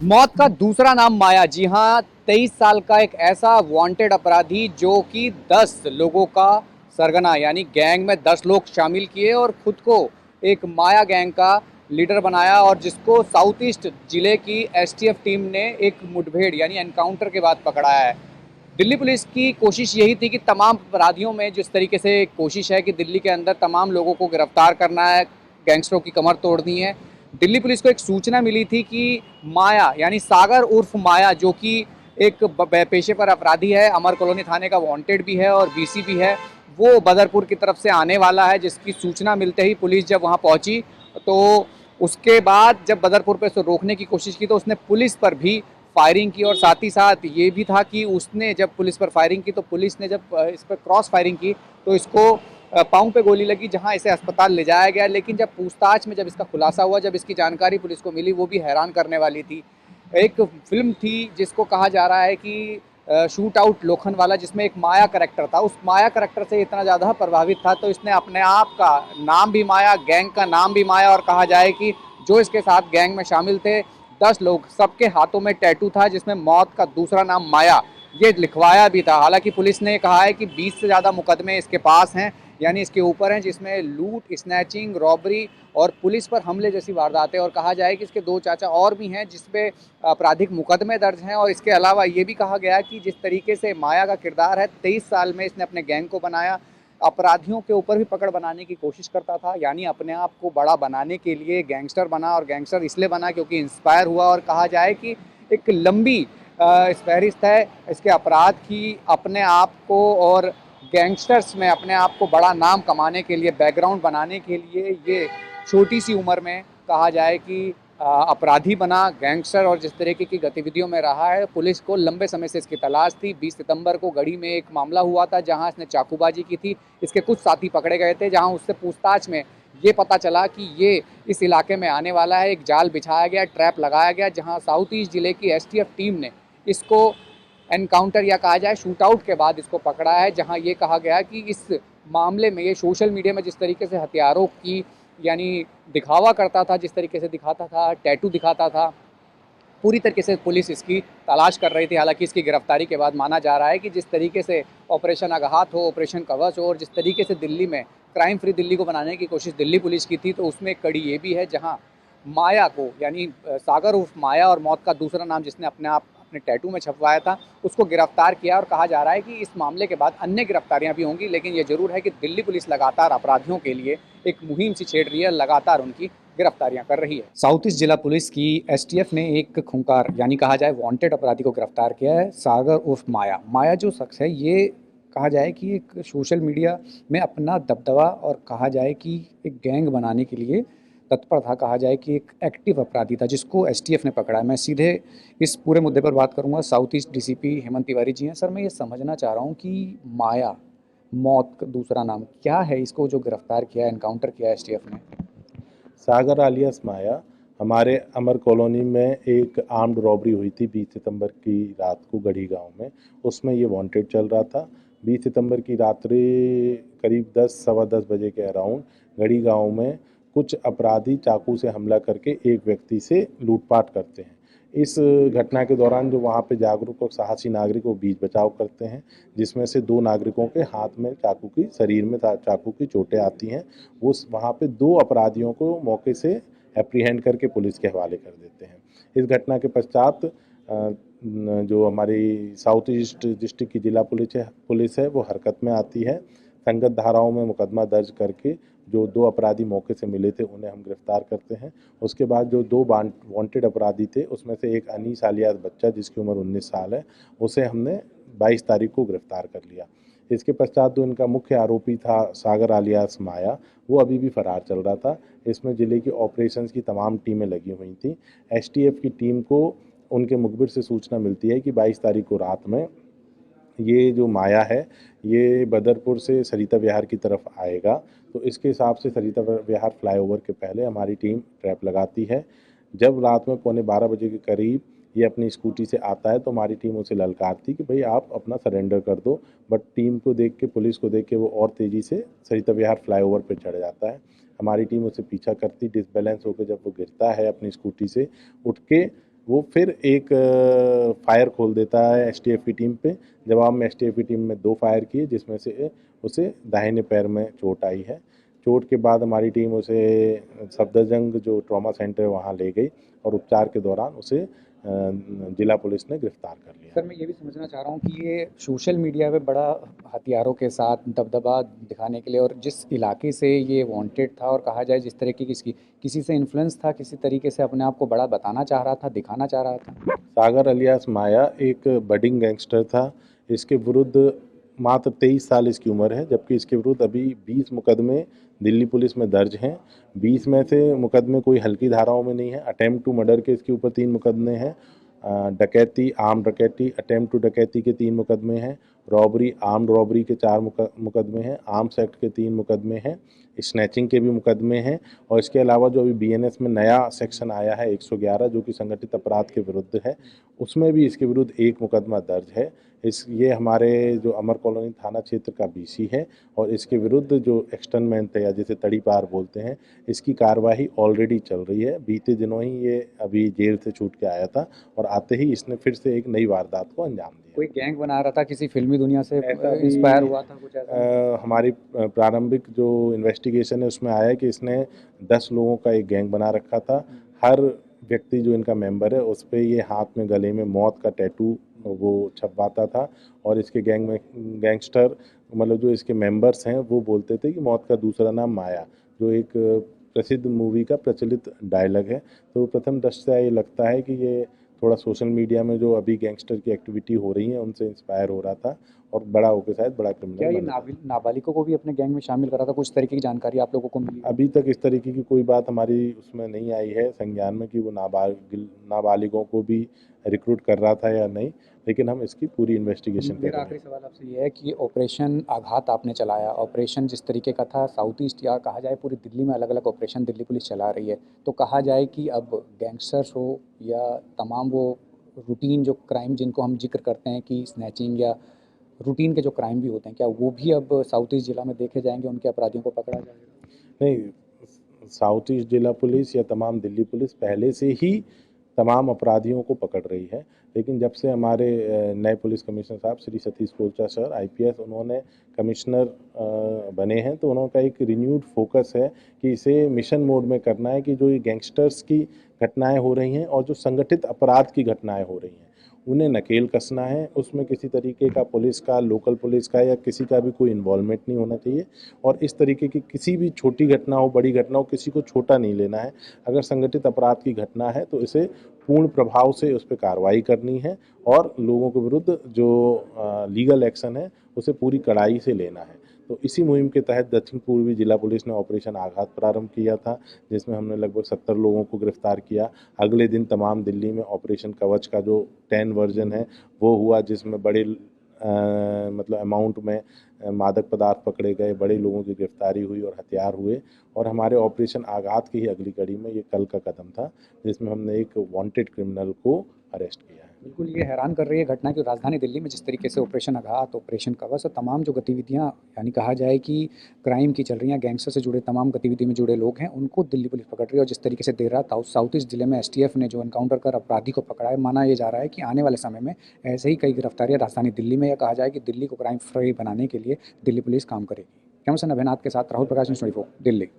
मौत का दूसरा नाम माया। जी हाँ, 23 साल का एक ऐसा वांटेड अपराधी जो कि 10 लोगों का सरगना यानी गैंग में 10 लोग शामिल किए और खुद को एक माया गैंग का लीडर बनाया और जिसको साउथ ईस्ट जिले की एसटीएफ टीम ने एक मुठभेड़ यानी एनकाउंटर के बाद पकड़ाया है। दिल्ली पुलिस की कोशिश यही थी कि तमाम अपराधियों में जिस तरीके से कोशिश है कि दिल्ली के अंदर तमाम लोगों को गिरफ्तार करना है, गैंगस्टरों की कमर तोड़नी है। दिल्ली पुलिस को एक सूचना मिली थी कि माया यानी सागर उर्फ माया जो कि एक पेशे पर अपराधी है, अमर कॉलोनी थाने का वांटेड भी है और बीसी भी है, वो बदरपुर की तरफ से आने वाला है। जिसकी सूचना मिलते ही पुलिस जब वहाँ पहुँची तो उसके बाद जब बदरपुर पे उसको रोकने की कोशिश की तो उसने पुलिस पर भी फायरिंग की और साथ ही साथ ये भी था कि उसने जब पुलिस पर फायरिंग की तो पुलिस ने जब इस पर क्रॉस फायरिंग की तो इसको पाँव पे गोली लगी, जहां इसे अस्पताल ले जाया गया। लेकिन जब पूछताछ में जब इसका खुलासा हुआ, जब इसकी जानकारी पुलिस को मिली, वो भी हैरान करने वाली थी। एक फिल्म थी जिसको कहा जा रहा है कि शूट आउट लोखंडवाला, जिसमें एक माया करैक्टर था। उस माया करैक्टर से इतना ज़्यादा प्रभावित था तो इसने अपने आप का नाम भी माया, गैंग का नाम भी माया, और कहा जाए कि जो इसके साथ गैंग में शामिल थे 10 लोग, सबके हाथों में टैटू था जिसमें मौत का दूसरा नाम माया ये लिखवाया भी था। हालांकि पुलिस ने कहा है कि 20 से ज़्यादा मुकदमे इसके पास हैं, यानी इसके ऊपर हैं, जिसमें लूट, स्नैचिंग, रॉबरी और पुलिस पर हमले जैसी वारदातें। और कहा जाए कि इसके 2 चाचा और भी हैं जिसपे आपराधिक मुकदमे दर्ज हैं। और इसके अलावा ये भी कहा गया कि जिस तरीके से माया का किरदार है, 23 साल में इसने अपने गैंग को बनाया, अपराधियों के ऊपर भी पकड़ बनाने की कोशिश करता था, यानी अपने आप को बड़ा बनाने के लिए गैंगस्टर बना। और गैंगस्टर इसलिए बना क्योंकि इंस्पायर हुआ। और कहा जाए कि एक लंबी फहरिस्त है इसके अपराध की, अपने आप को और गैंगस्टर्स में अपने आप को बड़ा नाम कमाने के लिए, बैकग्राउंड बनाने के लिए ये छोटी सी उम्र में कहा जाए कि अपराधी बना, गैंगस्टर, और जिस तरीके की गतिविधियों में रहा है। पुलिस को लंबे समय से इसकी तलाश थी। 20 सितंबर को गढ़ी में एक मामला हुआ था जहां इसने चाकूबाजी की थी। इसके कुछ साथी पकड़े गए थे, जहां उससे पूछताछ में ये पता चला कि ये इस इलाके में आने वाला है। एक जाल बिछाया गया, ट्रैप लगाया गया, जहां साउथ ईस्ट जिले की एसटीएफ टीम ने इसको एनकाउंटर या कहा जाए शूट आउट के बाद इसको पकड़ा है। जहां ये कहा गया कि इस मामले में ये सोशल मीडिया में जिस तरीके से हथियारों की यानी दिखावा करता था, जिस तरीके से दिखाता था, टैटू दिखाता था, पूरी तरीके से पुलिस इसकी तलाश कर रही थी। हालांकि इसकी गिरफ्तारी के बाद माना जा रहा है कि जिस तरीके से ऑपरेशन आघात हो, ऑपरेशन कवच हो, और जिस तरीके से दिल्ली में क्राइम फ्री दिल्ली को बनाने की कोशिश दिल्ली पुलिस की थी, तो उसमें एक कड़ी ये भी है जहां माया को यानी सागर उर्फ माया और मौत का दूसरा नाम जिसने अपने आप अपने टैटू में छपवाया था, उसको गिरफ्तार किया। और कहा जा रहा है कि इस मामले के बाद अन्य गिरफ्तारियां भी होंगी। लेकिन ये जरूर है कि दिल्ली पुलिस लगातार अपराधियों के लिए एक मुहिम सी छेड़ रही है, लगातार उनकी गिरफ्तारियां कर रही है। साउथ ईस्ट जिला पुलिस की एसटीएफ ने एक खूंखार यानी कहा जाए वांटेड अपराधी को गिरफ्तार किया है, सागर उर्फ माया। माया जो शख्स है ये कहा जाए कि एक सोशल मीडिया में अपना दबदबा और कहा जाए कि एक गैंग बनाने के लिए तत्पर था। कहा जाए कि एक एक्टिव अपराधी था जिसको एसटीएफ ने पकड़ा है। मैं सीधे इस पूरे मुद्दे पर बात करूंगा। South east DCP Hemant Tiwari ji हैं। सर, मैं ये समझना चाह रहा हूँ कि माया, मौत का दूसरा नाम क्या है, इसको जो गिरफ्तार किया, एनकाउंटर किया एसटीएफ ने? सागर आलियास माया हमारे अमर कॉलोनी में एक आर्म्ड रॉबरी हुई थी 20 सितंबर की रात को गढ़ी गांव में। उसमें ये वांटेड चल रहा था। 20 सितंबर की रात्रि करीब 10 सवा 10 बजे के अराउंड गढ़ी गांव में कुछ अपराधी चाकू से हमला करके एक व्यक्ति से लूटपाट करते हैं। इस घटना के दौरान जो वहाँ पे जागरूक और साहसी नागरिक वो बीच बचाव करते हैं, जिसमें से 2 नागरिकों के हाथ में चाकू की, शरीर में चाकू की चोटें आती हैं। वो वहाँ पे 2 अपराधियों को मौके से एप्रीहेंड करके पुलिस के हवाले कर देते हैं। इस घटना के पश्चात जो हमारी साउथ ईस्ट डिस्ट्रिक्ट की जिला पुलिस है वो हरकत में आती है। संगत धाराओं में मुकदमा दर्ज करके जो 2 अपराधी मौके से मिले थे उन्हें हम गिरफ्तार करते हैं। उसके बाद जो 2 वांटेड अपराधी थे उसमें से एक अनीस आलियास बच्चा जिसकी उम्र 19 साल है, उसे हमने 22 तारीख को गिरफ्तार कर लिया। इसके पश्चात जो इनका मुख्य आरोपी था सागर आलियास माया, वो अभी भी फरार चल रहा था। इसमें ज़िले की ऑपरेशंस की तमाम टीमें लगी हुई थी। एसटीएफ की टीम को उनके मुखबिर से सूचना मिलती है कि 22 तारीख को रात में ये जो माया है ये बदरपुर से सरिता विहार की तरफ आएगा। तो इसके हिसाब से सरिता विहार फ्लाईओवर के पहले हमारी टीम ट्रैप लगाती है। जब रात में पौने 12 बजे के करीब ये अपनी स्कूटी से आता है तो हमारी टीम उसे ललकारती कि भाई आप अपना सरेंडर कर दो। बट टीम को देख के, पुलिस को देख के वो और तेज़ी से सरिता विहार फ्लाईओवर पे चढ़ जाता है। हमारी टीम उसे पीछा करती, डिसबैलेंस होकर जब वो गिरता है अपनी स्कूटी से, उठ के वो फिर एक फायर खोल देता है एसटीएफ की टीम पे। जवाब में एसटीएफ की टीम में 2 फायर किए, जिसमें से उसे दाहिने पैर में चोट आई है। चोट के बाद हमारी टीम उसे सफदरजंग जो ट्रॉमा सेंटर है वहाँ ले गई और उपचार के दौरान उसे जिला पुलिस ने गिरफ्तार कर लिया। सर मैं ये भी समझना चाह रहा हूँ कि ये सोशल मीडिया पे बड़ा हथियारों के साथ दबदबा दिखाने के लिए, और जिस इलाके से ये वांटेड था और कहा जाए जिस तरीके की इसकी किसी से इन्फ्लुएंस था, किसी तरीके से अपने आप को बड़ा बताना चाह रहा था, दिखाना चाह रहा था। सागर अलियास माया एक बडिंग गैंगस्टर था। इसके विरुद्ध मात्र 23 साल इसकी उम्र है, जबकि इसके विरुद्ध अभी 20 मुकदमे दिल्ली पुलिस में दर्ज हैं। 20 में से मुकदमे कोई हल्की धाराओं में नहीं है। अटेम्प्ट टू मर्डर के इसके ऊपर 3 मुकदमे हैं। डकैती, आर्म डकैती, अटेम्प्ट टू डकैती के 3 मुकदमे हैं। रॉबरी, आर्म्ड रॉबरी के 4 मुकदमे हैं। आर्म्स एक्ट के 3 मुकदमे हैं। स्नैचिंग के भी मुकदमे हैं। और इसके अलावा जो अभी बीएनएस में नया सेक्शन आया है 111, जो कि संगठित अपराध के विरुद्ध है, उसमें भी इसके विरुद्ध 1 मुकदमा दर्ज है। ये हमारे जो अमर कॉलोनी थाना क्षेत्र का बीसी है और इसके विरुद्ध जो एक्सटर्नमेंट है या जिसे तड़ी पार बोलते हैं, इसकी कार्रवाई ऑलरेडी चल रही है। बीते दिनों ही ये अभी जेल से छूट के आया था और आते ही इसने फिर से एक नई वारदात को अंजाम दिया। कोई गैंग बना रहा था, किसी फिल्मी दुनिया से ऐसा भी इंस्पायर हुआ था कुछ ऐसा? हमारी प्रारंभिक जो इन्वेस्टिगेशन है उसमें आया है कि इसने 10 लोगों का एक गैंग बना रखा था। हर व्यक्ति जो इनका मेंबर है उस पे ये हाथ में गले में मौत का टैटू वो छपवाता था और इसके गैंग में गैंगस्टर मतलब जो इसके मेंबर्स हैं वो बोलते थे कि मौत का दूसरा नाम माया, जो एक प्रसिद्ध मूवी का प्रचलित डायलॉग है। तो प्रथम दृष्टया ये लगता है कि ये थोड़ा सोशल मीडिया में जो अभी गैंगस्टर की एक्टिविटी हो रही है उनसे इंस्पायर हो रहा था और बड़ा होकर शायद बड़ा क्या क्रिमिनल ये बना। नाबालिगों को भी अपने गैंग में शामिल करा था? कुछ तरीके की जानकारी आप लोगों को मिली? अभी तक इस तरीके की कोई बात हमारी उसमें नहीं आई है संज्ञान में कि वो नाबालिगों को भी रिक्रूट कर रहा था या नहीं, लेकिन हम इसकी पूरी इन्वेस्टिगेशन कर मेरा रहे आखिरी हैं। सवाल आपसे ये है कि ऑपरेशन आघात आपने चलाया, ऑपरेशन जिस तरीके का था, साउथ ईस्ट या कहा जाए पूरी दिल्ली में अलग अलग ऑपरेशन दिल्ली पुलिस चला रही है, तो कहा जाए कि अब गैंगस्टर्स हो या तमाम वो रूटीन जो क्राइम जिनको हम जिक्र करते हैं कि स्नैचिंग या रूटीन के जो क्राइम भी होते हैं, क्या वो भी अब साउथ ईस्ट जिला में देखे जाएंगे, उनके अपराधियों को पकड़ा जाएगा? नहीं, साउथ ईस्ट जिला पुलिस या तमाम दिल्ली पुलिस पहले से ही तमाम अपराधियों को पकड़ रही है, लेकिन जब से हमारे नए पुलिस कमिश्नर साहब श्री सतीश कोलचा सर आईपीएस उन्होंने कमिश्नर बने हैं, तो उन्होंने का एक रिन्यूड फोकस है कि इसे मिशन मोड में करना है कि जो ये गैंगस्टर्स की घटनाएं हो रही हैं और जो संगठित अपराध की घटनाएं हो रही हैं उन्हें नकेल कसना है। उसमें किसी तरीके का पुलिस का, लोकल पुलिस का या किसी का भी कोई इन्वॉल्वमेंट नहीं होना चाहिए और इस तरीके की किसी भी छोटी घटना हो, बड़ी घटना हो, किसी को छोटा नहीं लेना है। अगर संगठित अपराध की घटना है तो इसे पूर्ण प्रभाव से उस पर कार्रवाई करनी है और लोगों के विरुद्ध जो लीगल एक्शन है उसे पूरी कड़ाई से लेना है। तो इसी मुहिम के तहत दक्षिण पूर्वी जिला पुलिस ने ऑपरेशन आघात प्रारंभ किया था, जिसमें हमने लगभग 70 लोगों को गिरफ्तार किया। अगले दिन तमाम दिल्ली में ऑपरेशन कवच का जो 10 वर्जन है वो हुआ, जिसमें बड़े मतलब अमाउंट में मादक पदार्थ पकड़े गए, बड़े लोगों की गिरफ्तारी हुई और हथियार हुए। और हमारे ऑपरेशन आघात की ही अगली कड़ी में ये कल का कदम था, जिसमें हमने एक वांटेड क्रिमिनल को अरेस्ट किया है। बिल्कुल, ये हैरान कर रही है घटना कि राजधानी दिल्ली में जिस तरीके से ऑपरेशन आघात, ऑपरेशन कवच और तमाम जो गतिविधियां यानी कहा जाए कि क्राइम की चल रही हैं, गैंगस्टर से जुड़े तमाम गतिविधि में जुड़े लोग हैं, उनको दिल्ली पुलिस पकड़ रही है। और जिस तरीके से देर रात साउथ ईस्ट जिले में एसटीएफ ने जो एनकाउंटर कर अपराधी को पकड़ा है, माना यह जा रहा है कि आने वाले समय में ऐसे ही कई गिरफ्तारियां राजधानी दिल्ली में, या कहा जाए कि दिल्ली को क्राइम फ्री बनाने के लिए दिल्ली पुलिस काम करेगी। कैमरा पर्सन अभिनाथ के साथ राहुल प्रकाश, न्यूज़ 24 दिल्ली।